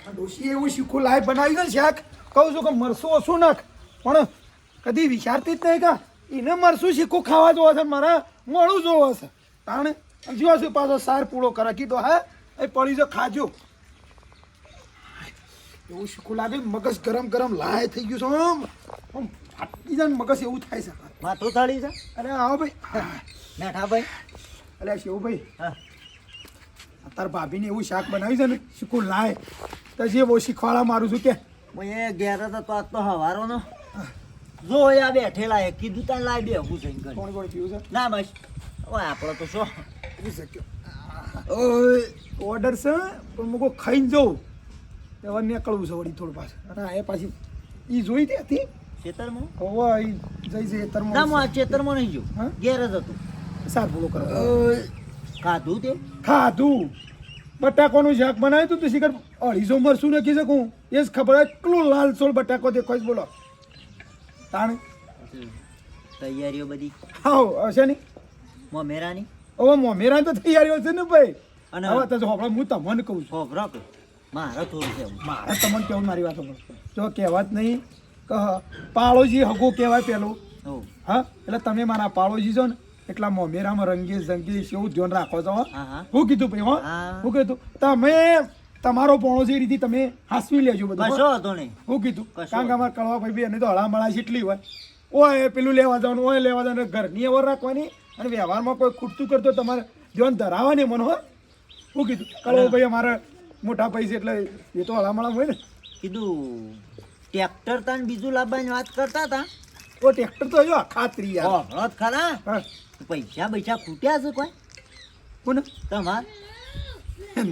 ડોશી એવું શીખું લાય બનાવી છે શાક કહું છું કે મરસું ઓછું નાખ પણ કદી વિચારતી જ નહીં કા એને મરસું શીખું ખાવા જોવા છે મારા મોડું જોવા છે તાણે જો છું પાછો સાર પૂળો કરે કીધો હા એ પડી જો ખાજો એવું શીખું લાગે મગજ ગરમ ગરમ લાય થઈ ગયું છે આમ ફાટી જાય મગજ એવું થાય છે માથું થાળી છે અરે આવો ભાઈ મેઠા ભાઈ અરે શિવભાઈ હા તાર ભાભીને એવું શાક બનાવ્યું છે ને શીખું લાય તો જે બહુ શીખવાડા મારું છું કે હું એ ઘેર હતો તો આજ તો હવારો નો જો આ બેઠેલા એ કીધું તાર લાય બે હું જઈને કરી કોણ કોણ પીવું છે ના બસ ઓય આપણો તો શું પી શક્યો ઓર્ડર છે પણ મૂકો ખાઈને જવું એવા નીકળવું છે વળી થોડું પાછું અને એ પાછી એ જોઈ હતી હતી ખેતરમાં હોવા એ જઈ જઈ ના તરમાં હું આ ખેતરમાં નહીં જો હા? ઘેર જ હતું સાર પૂરો કરો ખાધું તે ખાધું બટાકોનું શાક બનાવ્યું હતું તો શીખર 250 મરસું નાખી શકું એ જ ખબર હોય એટલું લાલ સોળ બટાકો દેખાય છે બોલો તાણે તૈયારીઓ બધી હા હશે નહીં મમેરાની હવે મોમેરા તો તૈયારીઓ છે ને ભાઈ અને હવે તો આપણે હું તમને કહું છું ખોબરો કે મારે થોડું છે મારે તમને કેવું મારી વાતો જો કહેવત નહીં કે પાળોજી હગો કહેવાય પેલું હો હા એટલે તમે મારા પાળોજી છો ને એટલા મોમેરામાં રંગી ઝંગી એવું ધ્યાન રાખો છો હા હા હું કીધું ભાઈ હો હા. હું કીધું તમે તમારો પોણો છે એ રીતે તમે હાસવી લેજો બધું કશો હો. હતો નહીં હું કીધું કશો. કારણ કે અમારા કળવા ભાઈ બી એને તો હળામળા જેટલી હોય ઓય પેલું લેવા જવાનું ઓય લેવા જવાનું ઘરની અવર રાખવાની અને વ્યવહારમાં કોઈ ખૂટતું કરતો તમારે ધ્યાન ધરાવવાની મન હોય હું કીધું કળવો ભાઈ અમારે મોટા પૈસા એટલે એ તો હળામળા હોય ને કીધું ટ્રેક્ટર તાન બીજું લાવવાની વાત કરતા હતા ઓ ટ્રેક્ટર તો જો ખાતરી યાર હો ખરા હા પૈસા પૈસા ખૂટ્યા છે કોઈ કોને તમાર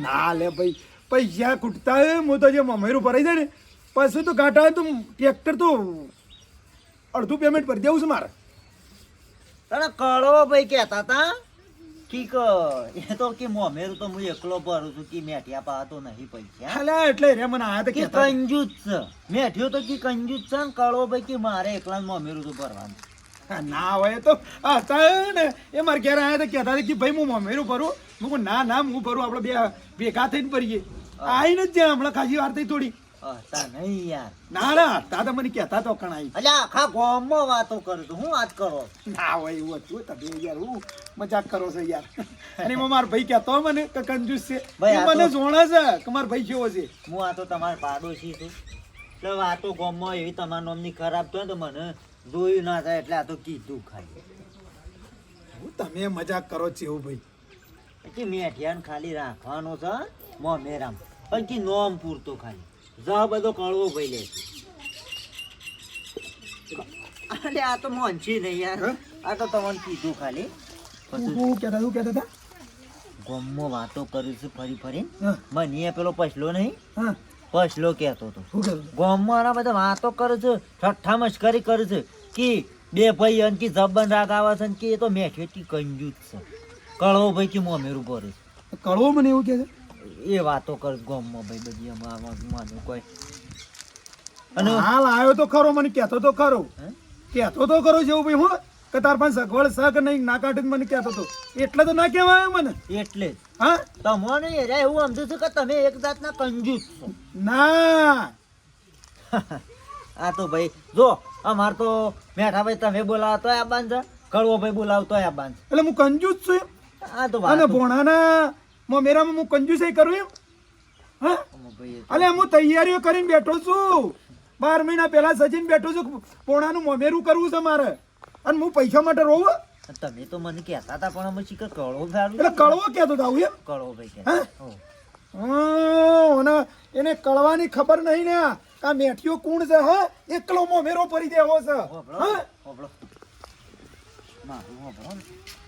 ના લે ભાઈ પૈસા ખૂટતા હોય હું તો જે મમેરું ભરાઈ જાય ને પછી તો ઘાટા હોય તો ટ્રેક્ટર તો અડધું પેમેન્ટ ભરી દેવું છે મારે તને કળો ભાઈ કહેતા હતા ઠીક એ તો કે મોમેરું તો હું એકલો ભરું છું કે મેઠિયા પા તો નહીં પૈસા હાલે એટલે રે મને આયા તો કે કહેતા કંજૂસ છે મેઠિયો તો કે કંજૂસ છે ને કળો ભાઈ કે મારે એકલા મોમેરું તો ભરવાનું હા, ના હોય તો હા હતા ને એ મારે ઘેર આયા તો કહેતા હતા કે ભાઈ હું મમેરું ભરું હું કહું ના ના હું ભરું આપણે બે ભેગા થઈને ભરીએ આવીને જ જ્યાં હમણાં ખાસી વાર થઈ થોડી તા નહીં યાર ના ના તા મને કહેતા તો કણાઈ અલ્યા આખા ગામમાં વાતો કરું છું હું વાત કરો ના હોય એવું હતું તમે યાર હું મજાક કરો છો યાર અને એમાં મારો ભાઈ કહેતો હોય મને કે કંજૂસ છે ભાઈ, એ આ મને તો- જોણા છે કે મારો ભાઈ કેવો છે હું આ તો તમારા પાડોશી છું એટલે વાતો ગામમાં એવી તમારા નામની ખરાબ તો તો મને જોયું ના થાય એટલે આ તો કીધું ખાલી હું તમે મજાક કરો છો એવું ભાઈ કે મેઠિયાને ખાલી રાખવાનો છે મોમેરામ પણ કે નોમ પૂરતો ખાલી જા બધો કળવો ભાઈ લે છે અરે આ તો મોંચી નહીં યાર હે? આ તો તમને કીધું ખાલી પછી હું કહેતા હતા ગામમાં વાતો કરું છું ફરી ફરીને હા મને પેલો પછલો નહીં હા પછલો કહેતો હતો શું કહેતો ગામમાં બધા વાતો કરે છે ઠઠ્ઠા મશ્કરી કરે છે કે બે ભાઈ અને કે જબન રાગ આવે છે ને કે એ તો મેઠે કે કંજૂસ છે કળવો ભાઈ કે મોમેરું ભરે છે કળવો મને એવું કહે છે એ વાતો કરે ગામમાં ભાઈ બધી માનું કોઈ અને હાલ આવ્યો તો ખરો મને કહેતો તો ખરો હે? કહેતો તો ખરો છે એવું ભાઈ હું કે તાર પાસે સગવડ છે કે નહીં ના કાઢે મને કહેતો તો એટલે તો ના કહેવાય મને એટલે જ હા તમને યાર એવું સમજુ છું કે તમે એક જાતના કંજૂસ છો ના આ તો ભાઈ જો અમાર તો મેઠા ભાઈ તમે બોલાવો તોય આ બાંધ કળવો ભાઈ બોલાવો તોય આ બાંધ એટલે હું કંજૂસ છું એમ આ તો અને વાતો- ભોણાના મેરામાં હું કંજૂસાઈ કરું એમ હા ભાઈ અલે હું તૈયારીઓ કરીને બેઠો છું 12 મહિના પહેલા સજીને બેઠો છું પોણાનું મોમેરું કરવું છે મારે અને હું પૈસા માટે રોવું તમે તો મને કહેતા હતા પણ અમે શીખર કળવો સારું એટલે કળવો કહેતો હતો આવું એમ કળવો ભાઈ કે હે? અને એને કળવાની ખબર નહીં ને આ મેઠિયો કુણ છે હા એકલો મોમેરો પરી દેવો છે હા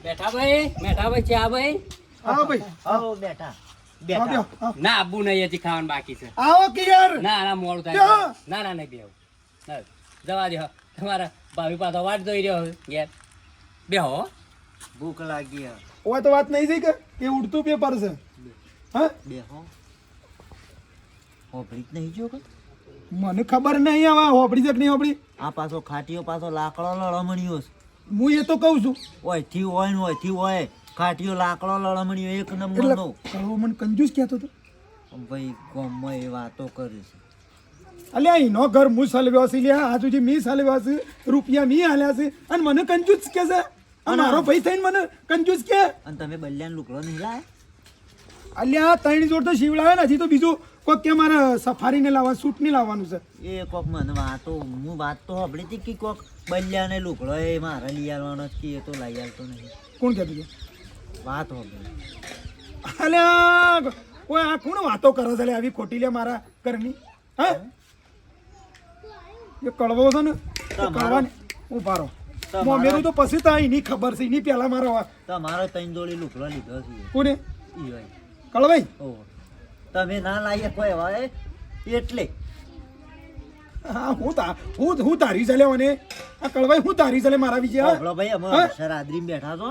બેઠા ભાઈ ચા ભાઈ હા ભાઈ આવો બેઠા હા, બેઠા બેહો, હા. ના આબુ નહીં હજી ખાવાનું બાકી છે આવો કે યાર ના ના મોડું બેહો. થાય ના ના નહીં બેહો ના, જવા દો તમારા ભાભી પાછો વાટ જોઈ રહ્યો છે ઘેર બેહો ભૂખ લાગી હે. ઓય તો વાત નહીં થઈ કે એ ઉડતું પેપર છે હા બેહો હોભળી જ નહીં જો કે મને ખબર નહીં હવે હોપડી છે કે નહીં હોપડી આ પાછો ખાટીઓ પાછો લાકડો લળમણીયો છે હું એ તો કહું છું ઓયથી હોય ને ઓયથી હોય ખાટીઓ લાકડો લળમણીયો એક એટલે નંબરનો કળવો મને કંજૂસ કહેતો હતો ભાઈ ગામમાં એ વાતો કરે છે. અલ્યા એનો ઘર હું સલવ્યો છે લ્યા આ સુધી મી સલવ્યો છે રૂપિયા મી હાલ્યા છે અને મને કંજૂસ કે છે આ મારો ભાઈ થઈને મને કંજૂસ કે અને તમે બલ્યાન લુકડો નહીં લાય. અલ્યા 3 જોડ તો શિવડાવે ને હજી તો બીજું કોઈક કે મારે સફારીને લાવવા સૂટ નહીં લાવવાનું છે એ કોક મને વાતો હું વાત તો સાંભળી હતી કે કોક બલ્યાને લુકડો એ મારે લઈ આવવાનો જ કે એ તો લઈ આવતો નહીં. કોણ કહેતું છે વાત સાંભળી. અલ્યા કોઈ આ કોણ વાતો કરે છે લે આવી ખોટી લે મારા ઘરની હા એ કળવો છે ને કળવાની હું પારો મેરું તો પછી તો એની ખબર છે એની પહેલા મારો તમારો 3 જોડી લુકડો લીધો છે કોને ઈ હોય. કળવાઈ ઓહો તમે ના લાવીએ કોઈ હોય એટલે હા હું તારી ચાલે મને આ કળવાઈ હું તારી ચાલે મારા વિશે હા? આપણો ભાઈ અમે શરાદ્રી બેઠા છો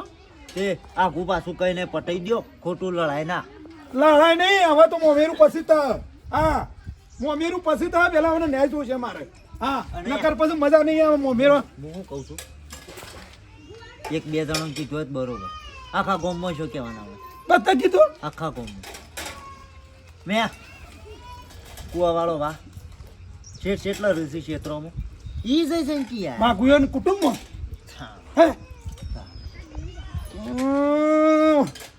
તે આખું પાછું કહીને પટાઈ દો ખોટું લડાય ના. લડાય નહીં હવે તો મોમેરું પછી તો હા મોમેરું પછી તો પેલા મને ન્યાય જોશે મારે હા નકર પછી મજા નહીં આવે મોમેરો હું શું કહું છું 1-2 જણો કીધું હોય તો બરોબર આખા ગામમાં શું કહેવાના હોય બધા કીધું આખા ગામમાં મેં કુવાવાળો વાહ શેટલા રહેશે ક્ષેત્રોમાં ઈ જઈ છે કે યાર માગુયો ને કુટુંબમાં હા. હે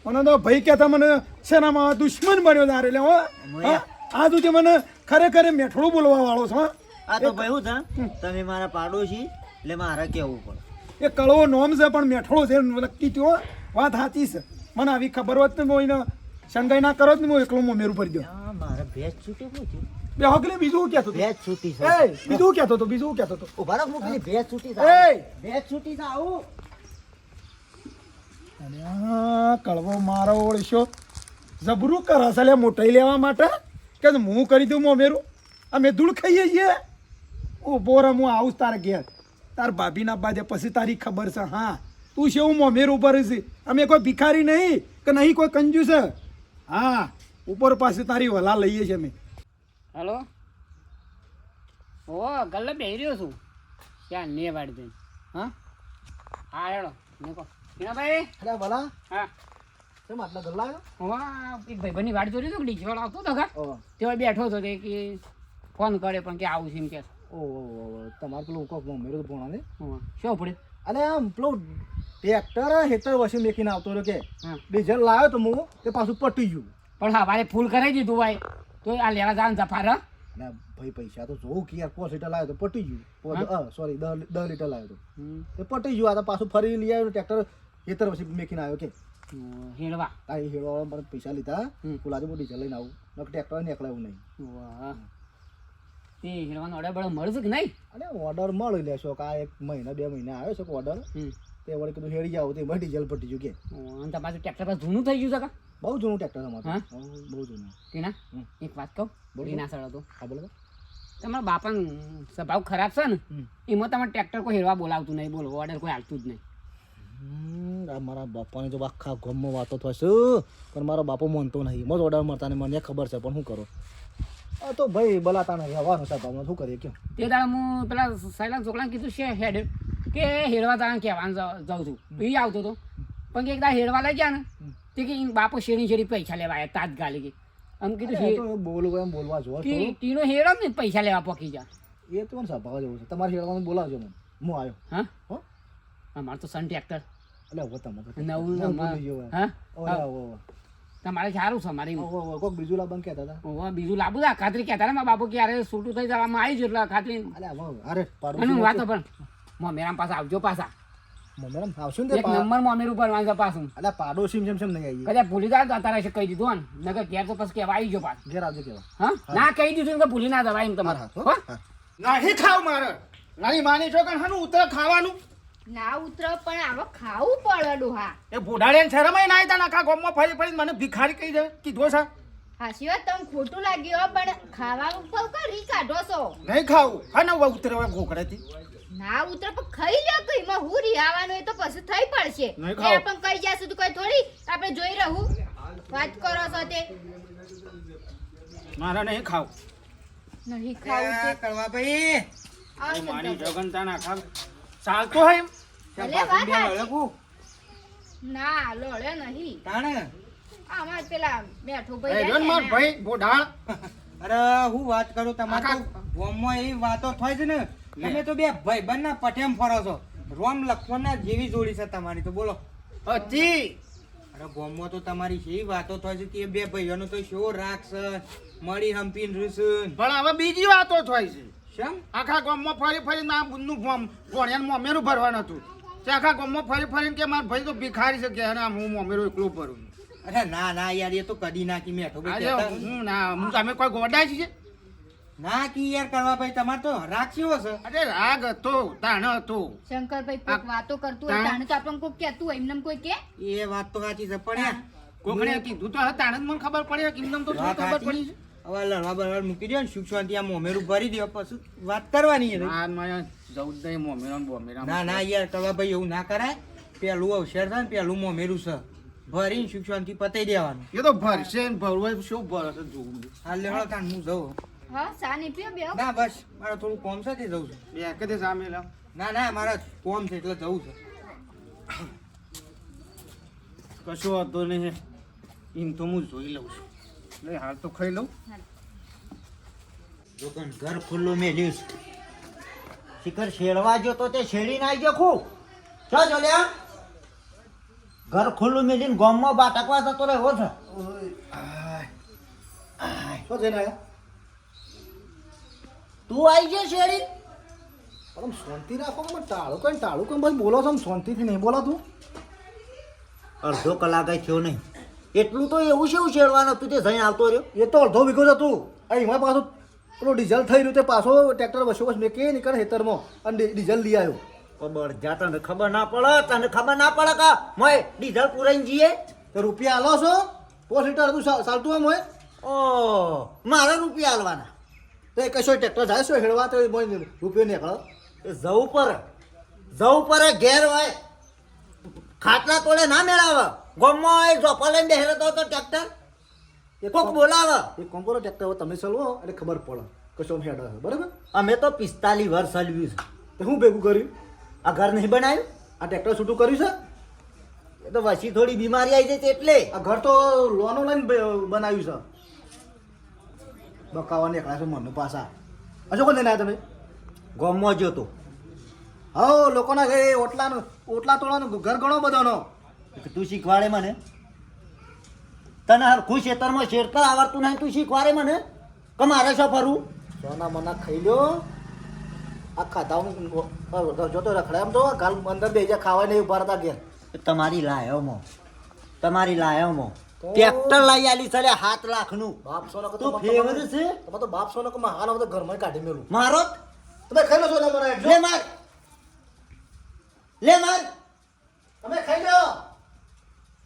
મને તો ભાઈ કહેતા મને સેનામાં દુશ્મન બન્યો તારે એટલે હો હા? આ સુધી મને ખરેખર મેઠડું બોલવા વાળો છો હા? આ તો ભાઈ હું છે તમે મારા પાડોશી એટલે મારે કહેવું પડે. એ કળવો નોમ છે પણ મેઠડો છે નક્કી થયો વાત સાચી છે મને આવી ખબર હોત ને હું એને શંકાઈ ના કરો જ ને હું એકલો મોમેરું ભરી દો આ મારે ભેજ છૂટી શું થયું બે હકલે બીજું શું કહેતો ભેજ છૂટી છે એ બીજું કહેતો તો બીજું કહેતો તો ઉભા રહો હું ખાલી ભેજ છૂટી એ! થાય ભેજ છૂટી થાય આવું અને આ કળવો મારો ઓળશો જબરું કરે છે લે મોટાઈ લેવા માટે કે હું કરી દઉં મોમેરું અમે ધૂળ ખાઈએ છીએ ઉભો રહે હું આવું તારે ઘેર તાર ભાભીના બાજે પછી તારી ખબર છે હા તું છે હું મોમેર ઉપર છે અમે કોઈ ભિખારી નહીં કે નહીં કોઈ કંજૂસ હા ઉપર પાસે તારી વલા લઈએ છીએ અમે હલો ઓ ગલ્લે બેહી રહ્યો છું ક્યાં ને વાડી દઈ હા હા હેડો નીકો ભાઈ અરે વલા હા કેમ આટલા ગલ્લા હા એક ભાઈબંધની વાડી જોડી તો ડીજવાળ આવતો હતો ઘર તેઓ બેઠો હતો તે કે ફોન કરે પણ કે આવું છે એમ કે તમારે પેલું કોક મોમેરું ભોણા ને શું પડે અને આમ પેલું ટ્રેક્ટર હેતર વસી મેકીને આવતો રહ્યો કે હા ડીઝલ લાવ્યો તો હું તે પાછું પટી ગયું પણ હા મારે ફૂલ કરાવી દીધું ભાઈ તો આ લેવા જવાનું જફાર ના ભાઈ પૈસા તો જોઉં કે યાર 5 લીટર લાવ્યો તો પટી ગયું સોરી 10 લીટર લાવ્યો તો તે પટી ગયું આ તો પાછું ફરી લઈ આવ્યો ટ્રેક્ટર હેતર વસી મેકીને આવ્યો કે હેડવા આ હેડવા મને પૈસા લીધા ફૂલાજી હું ડીઝલ લઈને આવું નક ટ્રેક્ટર નીકળાયું નહીં વાહ તે હેડવાનો ઓર્ડર બળો મળશે કે નહીં અને ઓર્ડર મળી લેશો કે આ 1 મહિના 2 મહિના આવ્યો છે ઓર્ડર તે વળી કીધું હેડી જાવ તે ડીઝલ પટી ગયું કે અને તમારું ટ્રેક્ટર પાછું જૂનું થઈ ગયું છે કા બહુ જૂનું ટ્રેક્ટર અમારું હા? બહુ જૂનું તેના એક વાત કહું બોલો. રીના સળ હતો હા બોલો તમારા બાપાનો સ્વભાવ ખરાબ છે ને એમાં તમારે ટ્રેક્ટર કોઈ હેરવા બોલાવતું નહીં બોલો ઓર્ડર કોઈ હાલતું જ નહીં આ મારા બાપાને જો આખા ગામમાં વાતો થશે પણ મારો બાપો માનતો નહીં મજ ઓર્ડર મળતા ને મને ખબર છે પણ શું કરો આ તો ભાઈ બલાતા નહીં હવાનું સાહેબ શું કરીએ કેમ તે દાડે હું પેલા સૈલાન છોકરાને કીધું છે હેડ કે હેરવા તાણે કહેવાનું જાઉં છું એ આવતો હતો પણ કે એક દાડે હેરવા લઈ ગયા ને તે કે ઈન બાપો શેરી પૈસા લેવા આવ્યા તાત્કાલિક આમ કીધું બોલું એમ બોલવા જો ટીનો હેરો ને પૈસા લેવા પકી જા એ તો સ્વભાવ જેવું છે તમારે હેડવાનું બોલાવજો મને હું આવ્યો હા હો અમારે તો સન ટ્રેક્ટર એટલે હવે તમારે નવું હા તમારે સારું છે અમારે કોઈક બીજું લાવવાનું કહેતા હતા બીજું લાવું છે ખાતરી કહેતા ને મારા બાપુ કે અરે છૂટું થઈ જવામાં આવી ગયું એટલે ખાતરી અરે અને વાતો પણ મોમેરામ પાસે આવજો પાછા મેડમ આવશું ને એક નંબર મોમેર ઉપર વાંચો પાછું અલ્યા પાડોશી જેમ નહીં આવી કદાચ ભૂલી જાય તો અત્યારે કહી દીધું ને નકર ઘેર તો પછી કહેવા આવી ગયો પાછું ઘેર આવજો કેવા હા ના કહી દીધું કે ભૂલી ના જવાય એમ તમારે હો? નહીં ખાવ મારે નાની માની છો કે હાનું ઉતર ખાવાનું ના ઉતર પણ આવો ખાવું પડે ડોહા એ બુઢાડે શરમાય ના આવ્યા નાખા ગામમાં ફરી ફરી મને ભિખારી કહી દે કીધો છે હાસી વાત તમને ખોટું લાગ્યું પણ ખાવાનું તો કરી કાઢો છો નહીં ખાવું હા ને ઉતરે ઘોકડેથી ના ઉતર પણ ખાઈ લ્યો કઈ માં હું રિહાવાનું એ તો પછી થઈ પડશે નહીં ખાવ. એ પણ કઈ જશે તો કોઈ થોડી આપણે જોઈ રહું વાત કરો છો તે મારે નહીં ખાવું નહીં ખાવું તે કરવા ભાઈ આવ મારી સંતો. જગનતા ના ખાવ ચાલતો હોય ભલે વાત સાચી. ના લોડે નહીં તાણે આમાં પેલા મેઠો એ ભાઈ જોન માર ભાઈ બોડાળ અરે હું વાત કરું તમારે તો ગોમમાં એવી વાતો થાય છે ને તમે તો બે ભાઈબંધના પઠેમ ફરો છો રોમ લક્ષ્મણના જેવી જોડી છે તમારી તો બોલો હતી અરે ગોમમાં તો તમારી કેવી વાતો થાય છે કે બે ભાઈઓનો તો શો રાખશે મળી હંપીને રૂસુન પણ હવે બીજી વાતો થાય છે શેમ આખા ગામમાં ફરી ફરીને આ બુનનું ભણ્યાને મોમેરું ભરવાનું હતું તે આખા ગામમાં ફરી ફરીને કે મારા ભાઈ તો ભિખારી છે કે અને હું મોમેરું એકલું ભરું અરે ના ના યાર એ તો કદી નાખી મેઠો ભાઈ આજે કહેતા. હું ના હું તમે કોઈ ગોડાય છે ના કી યાર કરવા ભાઈ તમારે તો રાગ કેવો છે અરે રાગ હતો તાણ હતો શંકરભાઈ કોઈક વાતો કરતું હોય તાણે તો આપણને કોઈક કહેતું હોય એમને કોઈ કે એ વાત તો સાચી છે પણ યાર કોકણે કીધું તો તાણ જ મને ખબર પડી કે એમને તો થોડી વાત ખબર સાચી. પડી છે હવે લડવા બળવા મૂકી દો ને સુખ શાંતિ આ મોમેરું ભરી દો પછી વાત કરવાની છે આ મારે જવું જ નહીં મોમેરા બોમેરા ના ના યાર કરવા ભાઈ એવું ના કરાય પેલું અવસર છે ને પેલું મોમેરું છે ભરીને સુખ શાંતિ પતાઈ દેવાનું એ તો ભરશે ને ભરવું શું ભરશે જોવું હાલ લેવડો તાણ હું જઉં હા સા નહીં પીઓ બેહો ના બસ મારે થોડું કોમ છે તે જવું છે બે કદે સામે લાવ ના ના મારે કોમ છે એટલે જવું છે કશો હતો નહીં એમ તો હું જોઈ લઉં છું એટલે હાલ તો ખાઈ લઉં જો કણ ઘર ખુલ્લું મેલ્યું છે શિખર શેડવા જો તો તે શેડી નાઈ જો ખૂબ ચો જોલ્યા ઘર ખુલ્લું મેલીને ગામમાં બાટકવા જતો રહ્યો છે શું છે ને તું આવી ગયો શેડી પણ શાંતિ રાખો કે ટાળું કેમ ભાઈ બોલો છો શાંતિથી નહીં બોલો તું અડધો કલાક થયો નહીં એટલું તો એવું છે શેડવાનું તું તે જઈને આવતો રહ્યો એ તો અડધો વીઘો જ હતું એમાં પાછું પેલું ડીઝલ થઈ રહ્યું તે પાછો ટ્રેક્ટર વસો વસ મેં કે નીકળે ખેતરમાં અને ડીઝલ લઈ આવ્યો ખબર જા તને ખબર ના પડે કા મોય ડીઝલ પુરાઈને જઈએ તો રૂપિયા આલો છો 5 લીટર હતું ચાલતું એમ હોય ઓ મારે રૂપિયા આલવાના તો એ કશો ટ્રેક્ટર જાય છો હેડવા તો રૂપિયો નીકળો એ જવું પડે ઘેર હોય ખાટલા તોડે ના મેળાવે ગમમાં હોય ઝોપા લઈને બેહેલો તો ટ્રેક્ટર કોક બોલાવે એ કોમ્પ્યુટર ટ્રેક્ટર હવે તમે ચલવો એટલે ખબર પડે કશો હેડ બરાબર અમે તો 45 વર્ષ ચલાવ્યું છે તો હું ભેગું કર્યું આ ઘર નહીં બનાવ્યું આ ટ્રેક્ટર છૂટું કર્યું છે એ તો વસી થોડી બીમારી આવી જાય છે એટલે આ ઘર તો લોનો લઈને બનાવ્યું છે બકાવા નીકળ્યા છે મને પાછા હજુ કોણ લઈને આવ્યા તમે ગમમાં જોતો હા લોકોના ઘરે ઓટલા તોડવાનું ઘર ઘણો બધાનો તું શીખવાડે મને તને હરખું ખેતરમાં શેરતા આવડતું નહીં તું શીખવાડે મને કે મારે શું ફરવું સોના મના ખાઈ લ્યો આ ખાધા જોતો રખડે એમ તો ગાલ અંદર બે હજાર ખાવા નહીં ઉભા હતા ઘેર તમારી લાયોમાં ટ્રેક્ટર લઈ આલી ચાલે 7 લાખનું બાપ સોના તું ફેવર છે તમે તો બાપ સોના કે હાલ હવે ઘરમાં કાઢી મેલું મારો તમે ખાઈ લો સોના મને લે માર તમે ખાઈ લો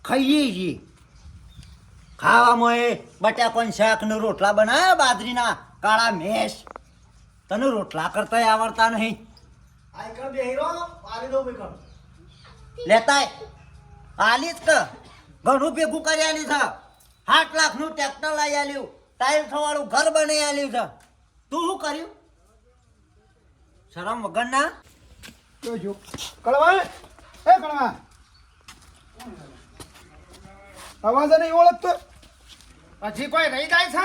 ખાઈએ છીએ ખાવામાં એ બટાકાનું શાક ને રોટલા બનાવ્યા બાજરીના કાળા મેશ તને રોટલા કરતા આવડતા નહીં આઈકણ બેહીરો આલી દો બેકણ લેતાય આલી જ કે ઘણું ભેગું કરી આલી છે 8 લાખનું ટ્રેક્ટર લઈ આલ્યું ટાઈલ્સ વાળું ઘર બનાવી આલ્યું છે તું શું કર્યું શરમ વગરના જોજો કળવા એ કળવા અવાજ નહીં ઓળખતો હજી કોઈ રહી જાય છે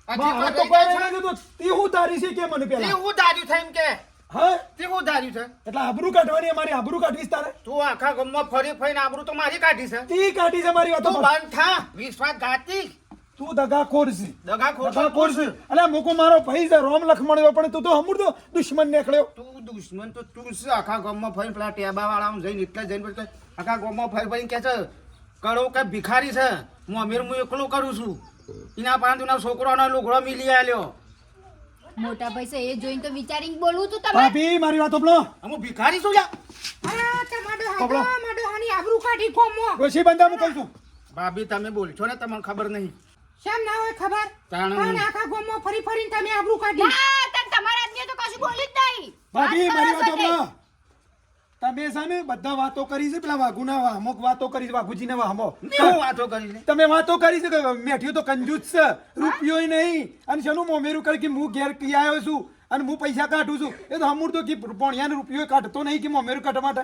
હજી આ તો કોઈ કોઈ રહી જાય નહીં કીધું તી હું તારી છે કે મને છે તે પેલા હું ધાર્યું છે એમ કે હા તે હું ધાર્યું છે એટલે આબરૂ કાઢવાની અમારી આબરૂ કાઢવીશ તારે તું આખા ગામમાં ફરી ફરીને આબરૂ તો મારી કાઢી છે તી કાઢી છે મારી વાતો તું બંધ થા વિશ્વાસઘાતી તું દગાખોર છે દગાખોર છે. અલે મુકો મારો ભાઈ છે રોમ લખમણ એવો પણ તું તો હમુર તો દુશ્મન નીકળ્યો તું દુશ્મન તો તું છે આખા ગામમાં ફરી પેલા ટેબા વાળા જઈને એટલે જઈને પછી આખા ગામમાં ફરી ફરીને કે છે કડો કે ભિખારી છે હું અમીર હું એકલું કરું છું એના પાંચના છોકરાનો લુગડો મિલી આલ્યો મોટા પૈસા એ જોઈને તો વિચારીને બોલવું તું તમે ભાભી મારી વાતો પેલો હું ભિખારી છું લ્યા પકડો. આબરૂ કાઢી કોમો ડોશી બંધા હું કહું છું ભાભી તમે બોલશો ને તમને ખબર નહીં શેમ ના હોય ખબર તાણ પણ આખા ગામમાં ફરી ફરીને તમે આબરૂ કાઢી ના તને તમારા આદમીએ તો કશું બોલી જ નહીં ભાભી વાત મારી કરો વાતો છો પેલો તમે છે ને બધા વાતો કરી છે પેલા વાઘુના અમુક વાતો કરી છે વાઘુજીના વાહમો શું વાતો કરી લે તમે વાતો કરી છે કે મેઠ્યું તો કંજૂસ છે રૂપિયોય નહીં અને શેનું મોમેરું કરી કે હું ઘેર કી આવ્યો છું અને હું પૈસા કાઢું છું એ તો હમુર તો કે પોણિયાનો રૂપિયો કાઢતો નહીં કે મોમેરું કાઢવા માટે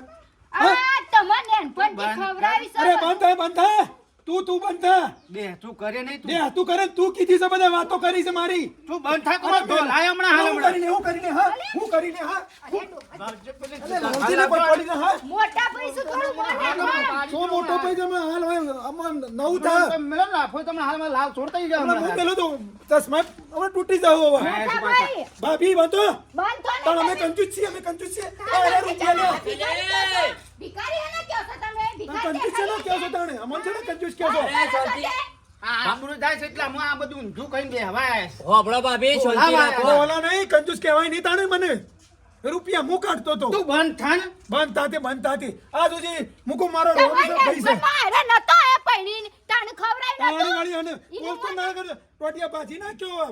આ તમારે નેનપણથી બંધ ખવડાવી છે અરે બંધ થાય તું બંધ થા. બે તું કરે નહીં બે તું કરે તું કીધી છે બધા વાતો કરી છે મારી. તું બંધ થા તો ઢોલાય હમણાં હાલ હું કરીને હા લાલજીને કોઈ પડી ના, હા. મોટા પૈસું થોડું બોલે સો મોટો પૈસા માં હાલ હોય આમાં નવું થા. મેલો લાફો તમને હાલમાં લાવ છોડતા જાવ હમણાં હું પેલો તો ચશ્મા હવે તૂટી જાવ હવે. મોટા ભાઈ ભાભી બંધો બંધ તો પણ નહીં અમે કંજૂસ છીએ અરે રૂપિયા લે. ભિખારી એને કહો છો તમે તમે કંજૂસ છે ને કહો છો તાણે અમન છે ને કંજૂસ કહો છો. આબરૂ જાય છે એટલે હું આ બધું ઊંધું કહીને બેહવાય હોભળો ભાભી શાંતિ રાખો. ઓલા નહીં કંજૂસ કહેવાય નહીં તાણે મને રૂપિયા હું કાઢતો તો તું બંધ થા ને બંધ થાતી આ સુધી મુકો મારો રોમ છે પૈસા મારે નતો એ પૈણી તાણ ખવરાય પાણી નતો વાળી અને બોલતો ના કર ટોટિયા બાજી નાખ્યો.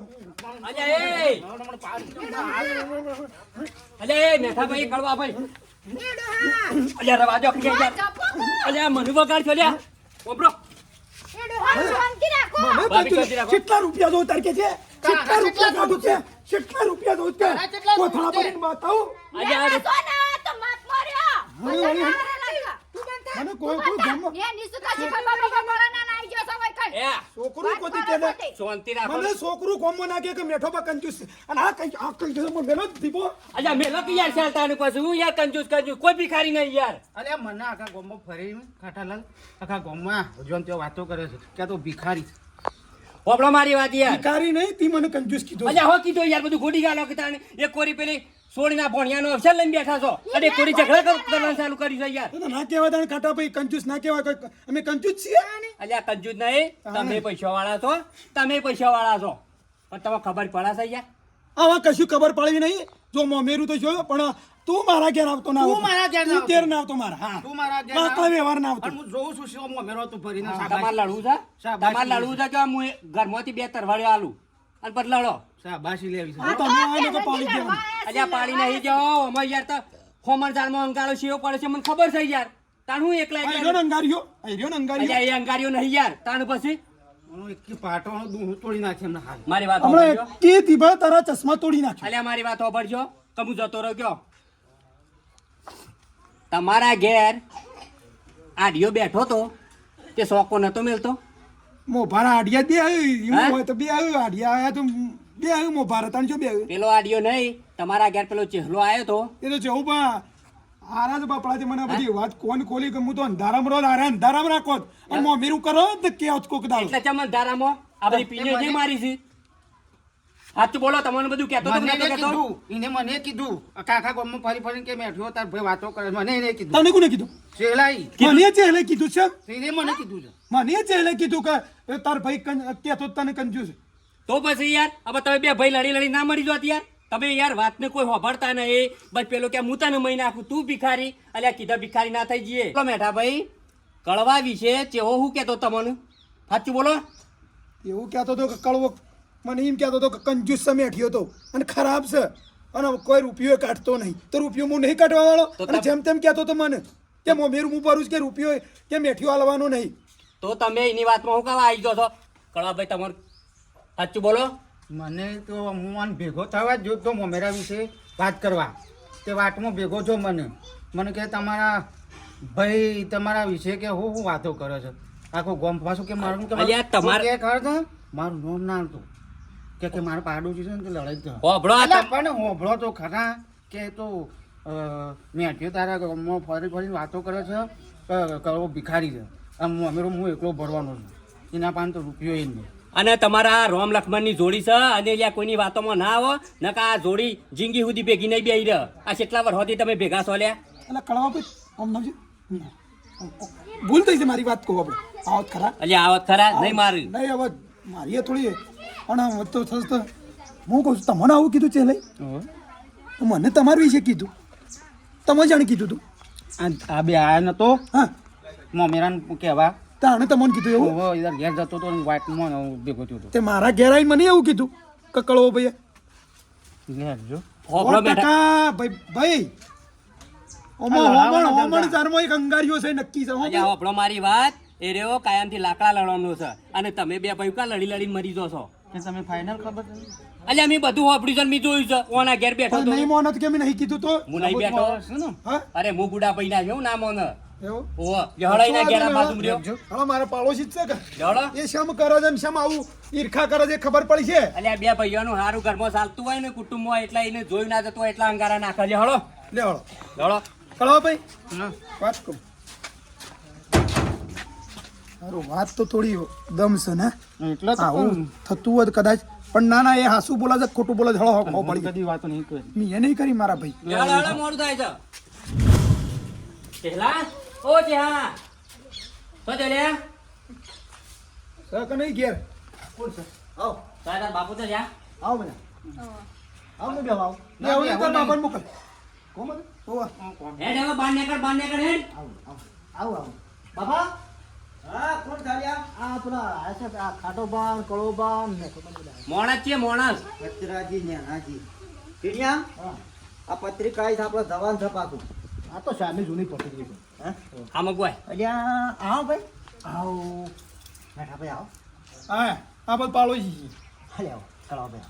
અલ્યા એ મેઠાભાઈ કડવા ભાઈ અલ્યા રવાજો અલ્યા મનુ વગાડ છો લ્યા ઓબરો શાંતિ રાખો મને ભાભી કંજૂસ. શાંતિ રાખો. કેટલા રૂપિયા દો તાર કે છે કેટલા રૂપિયા કાઢું છે કેટલા રૂપિયા દો તે કોથળા ભરીને બતાવું. અલ્યા મેં સોના તો માફ માર્યો મને વળી તું બંધ મને કોઈ ગમ એ નિસુકા શીખવા બાબા મોરા ના નાઈ ગયો સવાય કઈ એ છોકરું કોતી કે ને શાંતિ રાખો. મને છોકરું કોમો નાખે કે મેઠો બા કંજૂસ છે. અને આ કંજૂસ મને મેલો જ દીપો. અલ્યા મેલો કે યાર ચાલતા પછી હું યાર કંજૂસ કોઈ ભિખારી નહીં યાર. અરે મને આખા ગામમાં ફરી ખાટાલાલ આખા ગામમાં જોન ત્યાં વાતો કરે છે કે આ તો ભિખારી છે. હોભળો મારી વાત યાર. ભિખારી નહીં તી મને કંજૂસ કીધો. અલ્યા હો કીધું યાર બધું ગોડી ગાલો કે તાણે એક કોરી પેલી સોળીના ભણિયાનો અવસર લઈને બેઠા છો અને એક કોરી ઝઘડા કરવાનું ચાલુ કર્યું છે યાર. તો ના કહેવાય તાણે કાટા ભાઈ કંજૂસ ના કહેવાય અમે કંજૂસ છીએ. અલ્યા કંજૂસ નહીં તમે પૈસા વાળા છો પણ તમને ખબર પડાશે યાર. આવા કશું ખબર પડી નહીં. જો મોમેરું તો જોયો પણ તું મારા ઘેર આવતો ના તું મારા ઘેર ના તું આવતો. ઘેર ના આવતો મારા. હા તું મારા ઘેર વાંકા આવ. વ્યવહાર ના આવતો. અને હું જોઉં છું શિવમાં મેરો તું ભરીને તમારે લડવું છે શાબાશી. તમારે લડવું છે કે હું એ ઘરમાંથી બે તરવાડીઓ આલું અને પછી લડો. શાબાશી લેવી છે હું તમે આવીને તો પાડી દેવાનું. અલ્યા પાડી નહીં જાઓ અમે યાર તો હોમર જાળમાં અંગારો શેવો પડે છે મને ખબર છે યાર. તાણ હું એકલા આ રહ્યો ને અંગારિયો. આ રહ્યો ને અંગારિયો. અલ્યા એ અંગારીઓ નહીં યાર. તાણ પછી હું એક પાટો દૂધ તોડી નાખી એમને હાલ મારી વાત હમણાં સાંભળજો. કે દીભા તારા ચશ્મા તોડી નાખ્યો. અલ્યા મારી વાત સાંભળજો કે હું જતો રહ્યો ગયો. તમારા ઘેર આડિયો બેઠો તો તે શોકો નતો મેલતો. મોભારા આડિયા બે આવ્યું હા? એવું હોય તો બે આવ્યું આડિયા આયા તો બે આવ્યું મોભારા તાણ જો બે આવ્યું. પેલો આડિયો નહીં તમારા ઘેર પેલો ચહેલો આવ્યો તો એ તો જવું પણ આરા જ બાપડાથી મને આ બધી વાત કોણ ખોલી કે હું તો અંધારામાં રોજ આરે અંધારામાં રાખો જ. અને મોમેરું કરો તો કે આજ કોક દાડો. એટલે ચમન ધારામાં આ બધી પીને જે મારી છે. સાચું બોલો તમને બધું કહેતો તો મને નતો એને કહેતો? કીધું એને મને કીધું આખા ગામમાં ફરી ફરીને કે મેઠ્યો તાર ભાઈ વાતો કરે મને એને કીધું તને કોને કીધું? શેલાઈ મને ચહેલે કીધું છે. એને મને કીધું છે મને ચહેલે કીધું કે તાર ભાઈ કહેતો તને કંજૂસ. તો પછી યાર હવે તમે બે ભાઈ લડી લડી ના મરી જોત યાર. તમે યાર વાતને કોઈ હોભળતા નહીં. બસ પેલો કે હું તને મહી નાખું તું ભિખારી. અલ્યા કીધા ભિખારી ના થઈ જઈએ. બોલો મેઠા ભાઈ કળવા વિશે ચેવો હું કહેતો તમને સાચું બોલો. એવું કહેતો હતો કે કળવો મને એમ કહેતો હતો કે કંજૂસ છે મેઠ્યો તો અને ખરાબ છે અને કોઈ રૂપિયો કાઢતો નહીં તો રૂપિયો હું નહીં કાઢવા વાળો. તો અને જેમ તેમ કહેતો હતો મને કે મોમેરું હું ભરું છું કે રૂપિયો કે મેઠ્યો હાલવાનો નહીં. તો તમે એની વાતમાં હું કાવા આવી જાઓ છો કળવા ભાઈ તમારું સાચું બોલો. મને તો હું આને ભેગો થવા જ જોતો મોમેરા વિશે વાત કરવા તે વાતમાં ભેગો છો મને કે તમારા ભાઈ તમારા વિશે કે હું વાતો કરે છે આખો ગોમ પાછું કે મારું કે અલ્યા, તમારે- કે ખબર છે? મારું નામ ના હતું કે મારું પાડોશી છે ને કે લડાઈ જ હોભળો આ અલા, પણ હોભળો તો ખરા કે તો મેઠ્યો તારા ગામમાં ફરી ફરીને વાતો કરે છે કરવો ભિખારી છે આમ અમેરો હું એકલો ભરવાનો છું એના પાન તો રૂપિયો એ નહીં અને તમારા રોમ લક્ષ્મણની જોડી છે અને લ્યા કોઈની વાતોમાં ના આવો નકા આ જોડી જિંદગી સુધી ભેગી નહીં બેહી રહે. આ કેટલા વર્ષ સુધી તમે ભેગા છો લ્યા. એટલે કળવા ભાઈ આમ નામજી ભૂલ થઈ છે મારી વાત કહો આપણે આવત ખરા અલ્યા આવત ખરા નહીં મારી. નહીં હવે મારી એ થોડી પણ આમ તો થશે તો હું કહું છું તમને આવું કીધું છે લઈ તો મને તમારા વિશે કીધું તમે જાણે કીધું તું આ બે આયા નતો હા મમેરાને કહેવા તાણે તમને કીધું એવું ઓહો ઈધર ઘેર જતો તો ને વાટમાં ભેગો થયો હતો તે મારા ઘેર આવીને મને એવું કીધું કે કળવો ભાઈ ઘેર જો હોભળો બેઠા ભાઈ ઓમણ ચારમાં એક અંગારીઓ છે નક્કી છે હો અલ્યા હોભળો મારી વાત. એ રહ્યો કાયમથી લાકડા લડવાનો છે અને તમે બે ભાઈ કા લડી લડીને મરી જો છો. કે તમે ફાઇનલ ખબર છે અલ્યા મેં બધું હોભળ્યું છે મેં જોયું છે. ઓના ઘેર બેઠો પણ તો નહીં મોનત કે મેં નહીં કીધું તો હું નહીં બેઠો. છે ને હા અરે હું બુડા ભાઈ ના છું ના મોને એવું ઓહો જહડા ઈને ઘેરા બાજુ રહ્યો હવે મારા પાડોશી જ છે કે જહડો એ શમ કરે છે ને શમ આવું ઈર્ખા કરે છે ખબર પડી છે અલ્યા બે ભાઈઓનું હારું ઘરમાં ચાલતું હોય ને કુટુંબમાં એટલે એને જોઈ ના જતો હોય એટલા અંગારા નાખે છે હળો લે હળો જહડો કળવા ભાઈ વાત કહું સારું વાત તો થોડી દમ છે ને એટલે તો આવું થતું હોત કદાચ પણ ના ના એ હાસુ બોલે છે ખોટું બોલે છે હળો ખબર પડી કદી વાતો નહીં કરી મેં એ નહીં કરી મારા ભાઈ જહડો હળો મોડું થાય છે ચેલા ઓ ચેહા તો ચલ્યા સર કે નહીં ઘેર આવ તારા બાપુ તો જા આવ મને આવ ને બેહો આવ લે આવું નહીં કર બાપાને મોકલ કોમ હોવા હેડ હવે બાર નેકળ હેડ આવ આવ બાપા હા કોણ ચાલ્યા આ પેલા આ છે આ ખાટો બાન કળો બાન ને મોણસ છે મોણસ પત્રાજી ને હાજી ટીણિયા આ પત્રિકા આઈ આપણે જવાન છપાતું આ તો શાની જૂની પકડી છે હે આ મગવાય અલ્યા આવ ભાઈ આવ બેઠા ભાઈ આવ હા આ બધું પાડોશી હાલે આવ કળો ભાઈ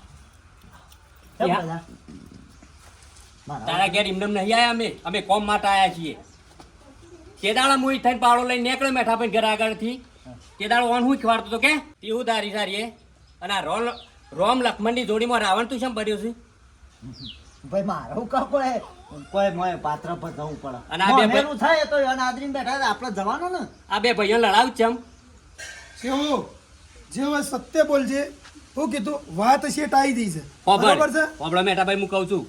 યા. આવ મારા તારા ઘેર ઇમનમ નહીં આયા અમે કોમ માટે આયા છીએ તે દાડા મુઈ થઈને પાવડો લઈને નીકળ્યો મેઠા ભાઈ ઘર આગળથી તે દાડો ઓન હું ખવાડતો તો કે તેવું તારી સારી અને આ રોમ લક્ષ્મણની જોડીમાં રાવણ તું શેમ બન્યો છે ભાઈ મારું કા કોઈ મોય પાત્ર પર જવું પડે અને આ બે ભાઈ- મોમેરું થાય તો એને આદરીને બેઠા છે, આપણે જવાનું ને આ બે ભાઈઓ લડાવ ચમ કેવું જેવો સત્ય બોલજે હું કીધું વાત શેઠ આવી ગઈ છે બરાબર છે હોબળો મેઠા ભાઈ હું કહું છું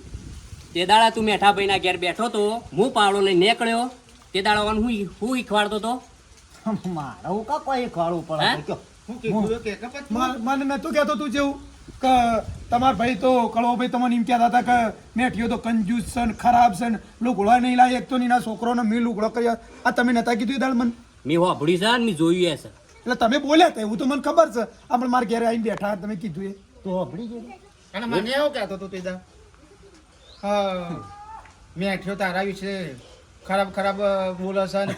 તે દાડા તું મેઠા ભાઈના ઘેર બેઠો તો હું પાવડો લઈને નીકળ્યો તે દાડા ઓન હું ખવાડતો તો મારું કા કોઈ ખવાડવું હે? પડે કયો હું કીધું કે કપત મને નતું કહેતો તું જેવું કે તમારા ભાઈ તો કળવો ભાઈ તમને એમ કહેતા હતા કે મેઠિયો તો કંજૂસ છે ને ખરાબ છે ને લુગડો નહીં લાય એક તો નીના છોકરોને મેં લુગડો કર્યા આ તમે નતા કીધું એ દાડ મને મેં હોભળી છે ને મેં જોયું છે એટલે તમે બોલ્યા હતા એવું તો મને ખબર છે આપણે મારા ઘરે આવીને બેઠા તમે કીધું એ તો હબળી ગયું અને મને એવું કહેતો હતો તુદા મેઠ્યો તારા વિશે ખરાબ ખરાબ બોલે છે ને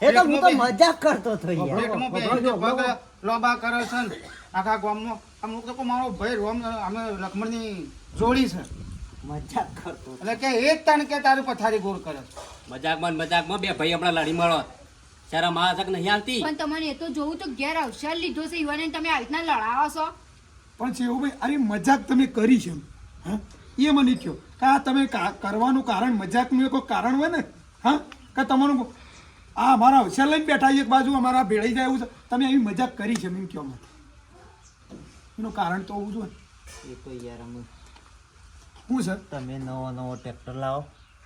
એ તો હું તો મજાક કરતો હતો યાર પ્લેટમાં બેસીને પગ લોબા કરે છે ને આખા ગામમાં અમુક લોકો મારો ભાઈ રોમ અમે લક્ષ્મણની જોડી છે મજાક કરતો હતો. એટલે કે એ જ તાણ કે તારું પથારી ગોળ કરે છે. મજાકમાં બે ભાઈ હમણાં લડી મળો શરમ આ તક નહીં આવતી પણ તમને એ તો જોવું તો ઘેર અવસર લીધો છે યુવાને તમે આવી રીતના લડાવો છો પણ છે એવું ભાઈ અરે મજાક તમે કરી છે એમ. હા એ મને કહો કે આ તમે કરવાનું કારણ મજાકનું કોઈ કારણ હોય ને હા કે તમારું આ અમારા અવસર લઈને બેઠા એક બાજુ અમારા ભેળાઈ જાય એવું છે તમે એવી મજાક કરી છે એમ કહો મને એનું કારણ તો હોવું જોઈએ એ તો યાર અમે શું છે તમે નવો ટ્રેક્ટર લાવો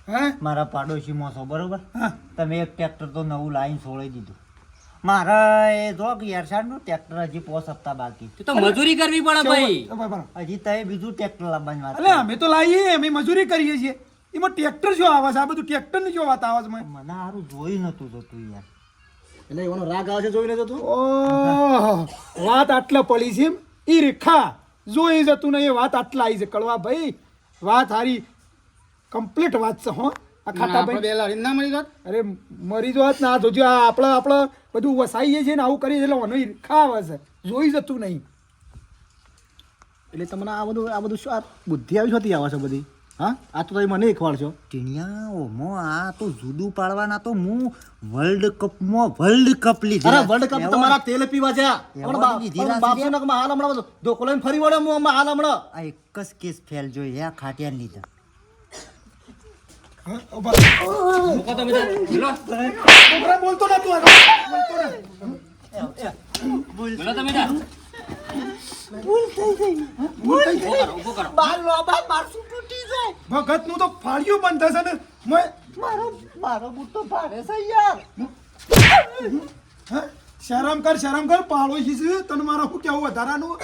હે મારા પાડોશીમાં છો બરોબર હા તમે એક ટ્રેક્ટર તો નવું લાઈન છોડી દીધું મારે એ જો કે યારસાડનું ટ્રેક્ટર હજી 5 હપ્તા બાકી તે તો મજૂરી કરવી પડે ભાઈ બરાબર હજી તમે બીજું ટ્રેક્ટર લાવવાની વાત એટલે અમે તો લાવીએ અમે મજૂરી કરીએ છીએ એમાં ટ્રેક્ટર શું આવે છે આ બધું ટ્રેક્ટરની શું વાત આવે છે મને મને સારું જોઈ નતું જતું યાર એટલે એનો રાગ આવે છે જોઈને જતું ઓહ વાત આટલા પડી છે એમ ઈ રેખા જોઈ જતું ને એ વાત આટલા આવી છે કળવા ભાઈ વાત હારી કમ્પ્લીટ વાત છે હો આ ખાટા આપણે ભાઈ બે લડીને ના મળી જાત અરે મરી જોત ના જોજો આ આપણે બધું વસાઈએ છીએ ને આવું કરીએ એટલે ઓનો ઈ રેખા આવે છે જોઈ જતું નહીં એટલે તમને આ બધું શું આ બુદ્ધિ આવી હતી આવે છે બધી હા આ તો તમે મને ખવાડશો ટીણિયા ઓમો આ તો જુદું પાડવાના તો હું વર્લ્ડ કપ લીધી અરે વર્લ્ડ કપ તમારા તેલ પીવા છે એવોર્ડ લીધી રાશિ બાપુ ને હાલ હમણાં ધોકો લઈને ફરી વળે હું હાલ હમણાં આ એક જ કેસ ફેલ જોઈ આ ખાટિયા લીધા હા ઉભા. મૂકો તમે તાર. બોલો છોકરા બોલતો ના તું આગળ. બોલતો ના બોલો તમે તાર. ઊભો કરો બાર લોબા મારસું તૂટી જાય ભગતનું તો ફાળિયું બંધ થશે ને મારો બુટ્ટો ભારે છે યાર હા? શરમ કર પાડોશી છે તને મારે શું કેવું વધારાનું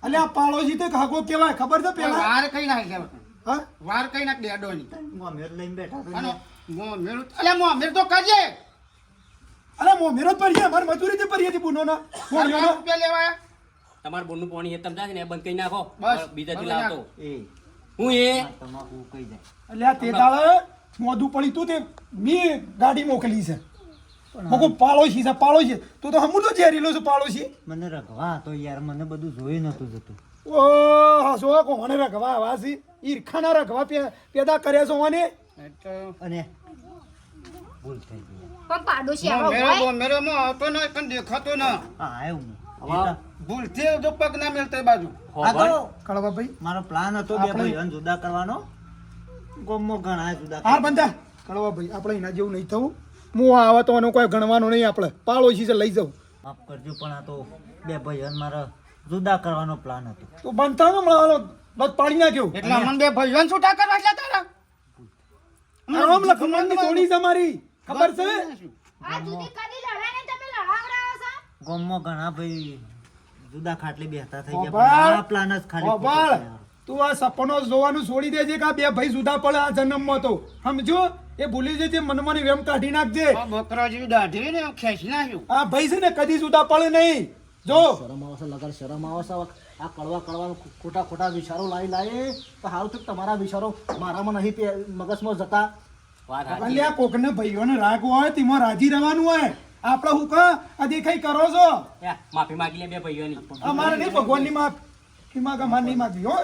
એટલે આ પાડોશી તો હાગો કેવાય ખબર છે પેલા વાર કઈ નાખી કેમ હા વાર કઈ નાખ ડેડોની મોમેર લઈને બેઠા તો અને મોમેર અલે મોમેર તો કરજે અરે મોમેરો જ પડીએ મારી મજૂરી થી પડીએ હતી બુનોના મોમેરો રૂપિયા લેવાયા તમારા બોનનું પાણી એ તમે થાય ને એ બંધ કરી નાખો બસ. બીજા દી બંધ કરી લાવતો એ હું એ તમાકુ કઈ જાય એટલે આ તે દાડે મોઢું પડી તું તે મી ગાડી મોકલી છે મોકો પાડોશી છે પાડોશી તું તો હમું તો ઝેરીલો છે પાડોશી મને રઘવા તો યાર મને બધું જોઈ નતું જતું ઓ હસો કોને રખવા વાસી ઈરખાના રખવા પેદા કર્યા છો મને એટલે અને ભૂલ થઈ ગઈ. પણ પાડોશી આવો મોમેરા હોય મોમેરામાં આવતો ન પણ દેખાતો ન હા આવ્યો હું. હવે ભૂલથી જો પગ ના મેલતા એ બાજુ આ તો કળવાભાઈ મારો પ્લાન હતો બે આપણે- ભાઈઓને જુદા કરવાનો. ગોમમાં ઘણા જુદા હાર બંધા કળવાભાઈ આપણે એના જેવું નહીં થવું હું આવે તો એનો કોઈ ગણવાનો નહીં આપણે પાડોશી છે લઈ જાઉં માફ કરજો પણ આ તો બે ભાઈઓને મારે જુદા કરવાનો પ્લાન હતો. તો બનતા ને મળવાનો બસ પાડી નાખ્યો એટલે અમને બે ભાઈઓને છૂટા કરવા છે તારા રામ લખમણની જોડી છે મારી ખબર છે આ જુદી કદી લડાઈને તમે લડાવડાવો છો ગોમમાં ઘણા ભાઈ જુદા ખાટલે બેસતા થઈ ગયા ઓભાળ! પણ આ પ્લાન જ ખાલી ખોટો ઓભાળ! થયો. તું આ સપનો જોવાનું છોડી દેજે કે આ બે ભાઈ જુદા પડે આ જન્મમાં તો સમજો એ ભૂલી જજે મનમાંની વેમ કાઢી નાખજે આ બકરા જેવી દાઢી ને ખેંચી નાખ્યું આ ભાઈ છે ને કદી જુદા પડે નહીં જો શરમ આવે છે લગર શરમ આવે છે આ કડવા ખોટા ખોટા વિચારો લાવી તો હારું થયું કે તમારા વિચારો મારામાં નહીં મગજમાં જતા વાત સાચી. અલ્યા કોકને ભાઈઓને રાગ હોય તેમાં રાજી રહેવાનું હોય આપણે હું કા આ દેખાઈ કરો છો યા, માફી માંગી લે બે ભાઈઓની અમારે નહીં ભગવાનની માફી માગ અમારે નહીં માગવી હો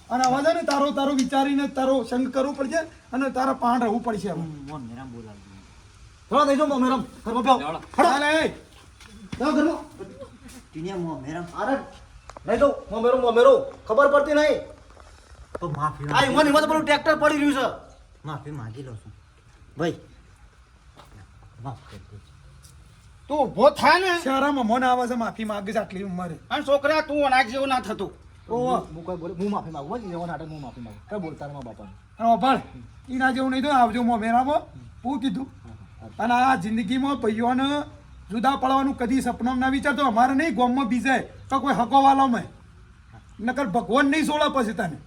અને હવે છે ને તારો વિચારીને તારો સંગ કરવું પડશે અને તારા પાણ રહેવું પડશે હવે મોન મેરામ બોલાવજો. થોડા દેજો મેરમ ઘરમાં બેહો ચાલો. ચાલે એ. જાઓ ઘરમાં ટીનિયા મોં મેરામ અરે નહીં જો મેરો ખબર પડતી નહીં તો માફી આ ઈમન ઈમન તો પેલું ટ્રેક્ટર પડી રહ્યું છે માફી માંગી લઉં છું ભાઈ માફ કરી દેજો. તું ઉભો થા ને શરમ મન આવે છે માફી માગે છે આટલી ઉંમરે અને છોકરા તું અનાજ જેવું ના થતું ઓહો હું કોઈ બોલે હું માફી માંગુ ભાઈ એવા નાટક હું માફી માંગુ કઈ બોલતા નહીં મારા બાપાને અને ભાળ એના જેવું નહીં તો આવજો મોમેરામાં હું કીધું અને આ જિંદગીમાં ભાઈઓને જુદા પડવાનું કદી સપનામાં ના વિચારતો અમારે નહીં ગામમાં બીજે તો કોઈ હકોવાલોમાં નકર ભગવાન નહીં સોળે પછી તને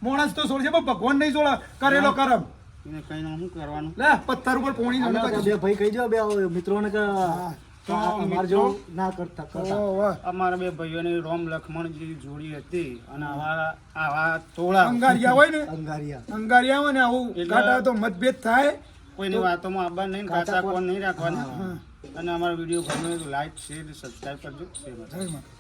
માણસ તો સોળશે પણ ભગવાન નહીં સોળે કરેલો કરમ એને કઈ શું કરવાનું લે પથ્થર ઉપર પોણી અને જોડે બે ભાઈ કહી દો બે મિત્રોને કે તો અમારે જેવું ના કરતા ઓહો અમારા બે ભાઈઓની રોમ લખમણ જેવી જોડી હતી અને આવા તોળા અંગારિયા હોય ને અંગારિયા અંગારિયા હોય ને આવું એટલે- કાંટા તો મતભેદ થાય કોઈની વાતોમાં આબા નહીં કાચા કોણ નહીં રાખવાના હા. અને અમારો વિડીયો ગમે તો લાઈક શેર સબસ્ક્રાઈબ કરજો જય માતા. જય માતા.